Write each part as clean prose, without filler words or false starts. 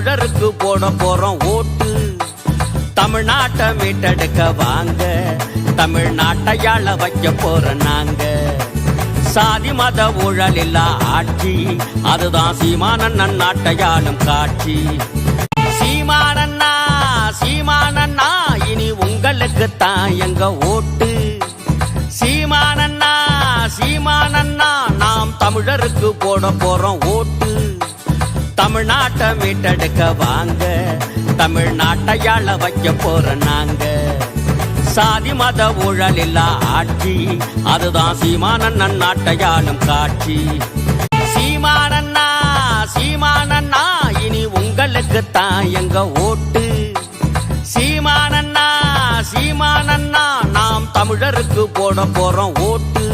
தமிழருக்கு போட போறோம் ஓட்டு. தமிழ்நாட்டை மீட்டெடுக்க வாங்க, தமிழ்நாட்டையாள வைக்க போற நாங்க. சாதி மத ஊழல் இல்லா ஆட்சி, அதுதான் சீமானண்ணன் நாட்டையாளும் காட்சி. சீமானண்ணா சீமானண்ணா இனி உங்களுக்கு தான் எங்க ஓட்டு. சீமானண்ணா சீமானண்ணா நாம் தமிழருக்கு போட போறோம் ஓட்டு. தமிழ்நாட்டை மீட்டெடுக்க வாங்க, தமிழ்நாட்டையாள வைக்க போற நாங்க. சாதி மத ஊழல் இல்லா ஆட்சி, அதுதான் சீமானண்ணன் நாட்டையாளும் காட்சி. சீமானண்ணா சீமானண்ணா இனி உங்களுக்கு தான் எங்க ஓட்டு. சீமானண்ணா சீமானண்ணா நாம் தமிழருக்கு போட போறோம் ஓட்டு.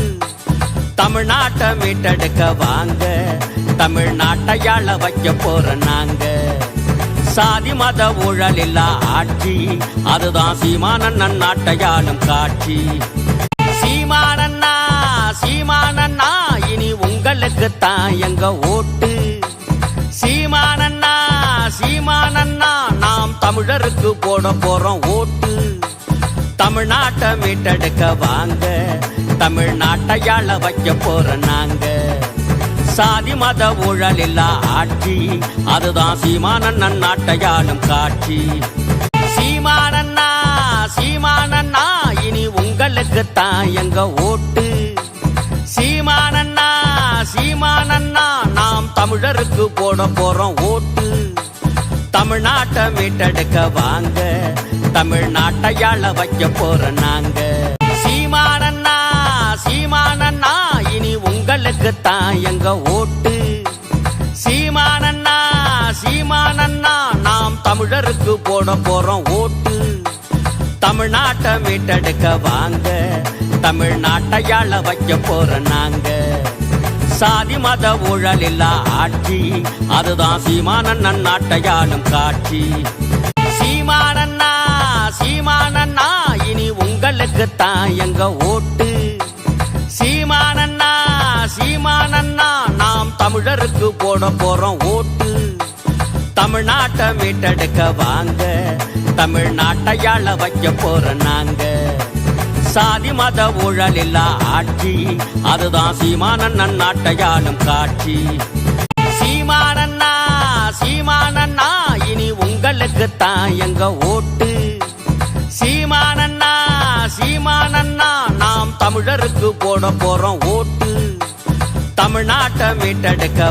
தமிழ்நாட்டை மீட்டெடுக்க வாங்க, தமிழ்நாட்டையாள வைக்க போற நாங்க. சாதி மத ஊழல் இல்லா ஆட்சி, அதுதான் சீமானண்ணன் நாட்டையாளும் காட்சி. சீமானண்ணா சீமானண்ணா இனி உங்களுக்கு தான் எங்க ஓட்டு. சீமானண்ணா சீமானண்ணா நாம் தமிழருக்கு போட போறோம் ஓட்டு. தமிழ்நாட்டை மீட்டெடுக்க வாங்க, தமிழ்நாட்டையாள வைக்க போற நாங்க. சாதி மத ஊழல் இல்லா ஆட்சி, அதுதான் சீமானண்ணன் நாட்டையாளும் காட்சி. சீமானண்ணா சீமானண்ணா இனி உங்களுக்கு தான் எங்க ஓட்டு. சீமானண்ணா சீமானண்ணா நாம் தமிழருக்கு போட போறோம் ஓட்டு. தமிழ்நாட்டை மீட்டெடுக்க வாங்க, தமிழ்நாட்டையாள வைக்க போற நாங்க. சீமானண்ணா சீமானண்ணா இனி உங்களுக்கு தான் எங்க ஓட்டு. சீமானண்ணா சீமானண்ணா நாம் தமிழருக்கு போட போறோம் ஓட்டு. தமிழ்நாட்டை மீட்டெடுக்க வாங்க, தமிழ்நாட்டையாள வைக்க போற நாங்க. சாதி மத ஊழல் இல்லா ஆட்சி, அதுதான் சீமானண்ணன் நாட்டையாளும் காட்சி. சீமானண்ணா சீமானண்ணா இனி உங்களுக்கு தான் எங்க ஓட்டு. சீமானண்ணா சீமானண்ணா நாம் தமிழருக்கு போட போறோம் ஓட்டு. தமிழ்நாட்டை மீட்டெடுக்க வாங்க, தமிழ்நாட்டையாள வைக்க போற நாங்க. சாதி மத ஊழல் இல்லா ஆட்சி, அதுதான் சீமானண்ணன் நாட்டையாளும் காட்சி. சீமானண்ணா சீமானண்ணா இனி உங்களுக்கு தான் எங்க ஓட்டு. சீமானண்ணா சீமானண்ணா நாம் தமிழருக்கு போட போறோம் ஓட்டு. தமிழ்நாட்டை மீட்டெடுக்க